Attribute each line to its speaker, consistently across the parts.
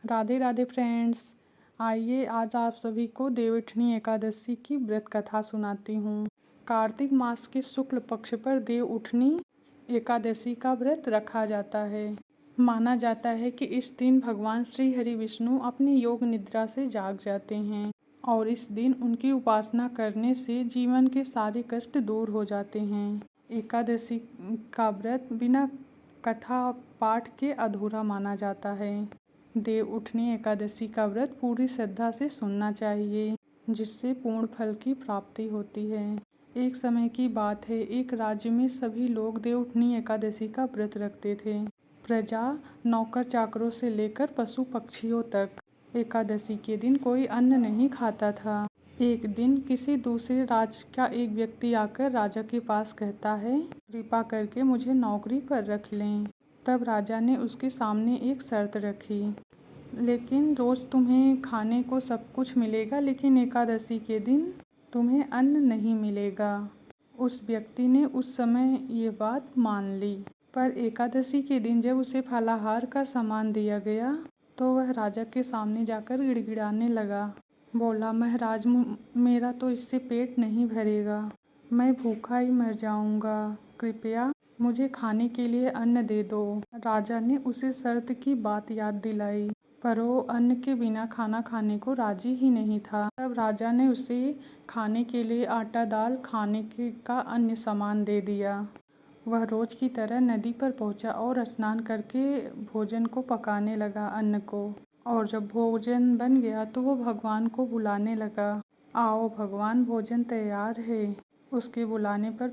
Speaker 1: Radhe Radhe friends. आइए आज आप सभी को देवउठनी एकादशी की व्रत कथा सुनाती हूँ। कार्तिक मास के शुक्ल पक्ष पर देवउठनी एकादशी का व्रत रखा जाता है। माना जाता है कि इस दिन भगवान श्री हरि विष्णु अपनी योग निद्रा से जाग जाते हैं और इस दिन उनकी उपासना करने से जीवन के सारे कष्ट दूर हो जाते हैं। एकादशी का व्रत बिना कथा पाठ के अधूरा माना जाता है। देवउठनी एकादशी का व्रत पूरी श्रद्धा से सुनना चाहिए, जिससे पूर्ण फल की प्राप्ति होती है। एक समय की बात है, एक राज्य में सभी लोग देवउठनी एकादशी का व्रत रखते थे। प्रजा, नौकर चाकरों से लेकर पशु पक्षियों तक एकादशी के दिन कोई अन्न नहीं खाता था। एक दिन किसी दूसरे राज्य का एक व्यक्ति आकर राजा के पास कहता है, कृपा करके मुझे नौकरी पर रख लें। तब राजा ने उसके सामने एक शर्त रखी, लेकिन रोज़ तुम्हें खाने को सब कुछ मिलेगा, लेकिन एकादशी के दिन तुम्हें अन्न नहीं मिलेगा। उस व्यक्ति ने उस समय ये बात मान ली, पर एकादशी के दिन जब उसे फलाहार का सामान दिया गया तो वह राजा के सामने जाकर गिड़गिड़ाने लगा। बोला, महाराज, मेरा तो इससे पेट नहीं भरेगा, मैं भूखा ही मर जाऊंगा, कृपया मुझे खाने के लिए अन्न दे दो। राजा ने उसे शर्त की बात याद दिलाई, पर वो अन्न के बिना खाना खाने को राजी ही नहीं था। तब राजा ने उसे खाने के लिए आटा, दाल, खाने का अन्य सामान दे दिया। वह रोज की तरह नदी पर पहुंचा और स्नान करके भोजन को पकाने लगा, अन्न को। और जब भोजन बन गया तो वो भगवान को बुलाने लगा, आओ भगवान, भोजन तैयार है। उसके बुलाने पर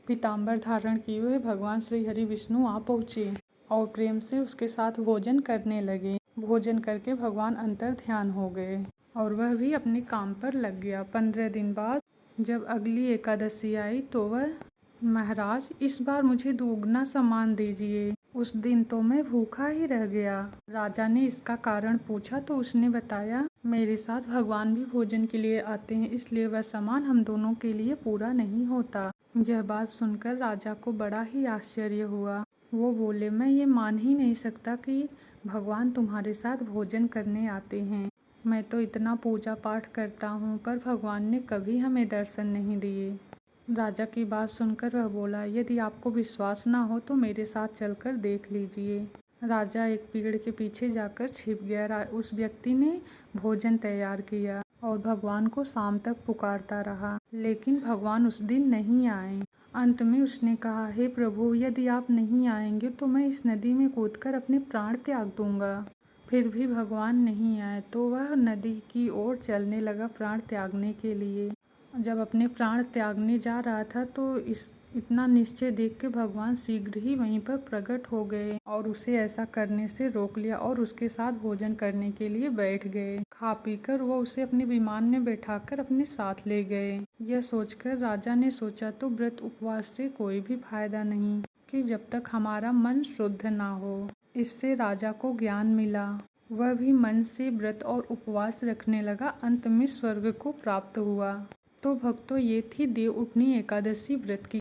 Speaker 1: पीताम्बर धारण किए हुए भगवान श्री हरि विष्णु आ पहुँचे और प्रेम से उसके साथ भोजन करने लगे। भोजन करके भगवान अंतर ध्यान हो गए और वह भी अपने काम पर लग गया। 15 दिन बाद जब अगली एकादशी आई तो वह, महाराज, इस बार मुझे दोगुना सामान दीजिए, उस दिन तो मैं भूखा ही रह गया। राजा ने इसका कारण पूछा तो उसने बताया, मेरे साथ भगवान भी भोजन के लिए आते हैं, इसलिए वह सामान हम दोनों के लिए पूरा नहीं होता। यह बात सुनकर राजा को बड़ा ही आश्चर्य हुआ। वो बोले, मैं ये मान ही नहीं सकता कि भगवान तुम्हारे साथ भोजन करने आते हैं। मैं तो इतना पूजा पाठ करता हूँ, पर भगवान ने कभी हमें दर्शन नहीं दिए। राजा की बात सुनकर वह बोला, यदि आपको विश्वास ना हो तो मेरे साथ चलकर देख लीजिए। राजा एक पेड़ के पीछे जाकर छिप गया। उस व्यक्ति ने भोजन तैयार किया और भगवान को शाम तक पुकारता रहा, लेकिन भगवान उस दिन नहीं आए। अंत में उसने कहा, हे प्रभु, यदि आप नहीं आएंगे तो मैं इस नदी में कूदकर अपने प्राण त्याग दूंगा। फिर भी भगवान नहीं आए तो वह नदी की ओर चलने लगा प्राण त्यागने के लिए। जब अपने प्राण त्यागने जा रहा था तो इतना निश्चय देख के भगवान शीघ्र ही वहीं पर प्रकट हो गए और उसे ऐसा करने से रोक लिया और उसके साथ भोजन करने के लिए बैठ गए। खा पीकर वो उसे अपने विमान में बैठाकर अपने साथ ले गए। यह सोचकर राजा ने सोचा, तो व्रत उपवास से कोई भी फायदा नहीं, कि जब तक हमारा मन शुद्ध ना हो। इससे राजा को ज्ञान मिला। वह भी मन से व्रत और उपवास रखने लगा। अंत में स्वर्ग को प्राप्त हुआ। तो भक्तों, ये थी देवउठनी एकादशी व्रत की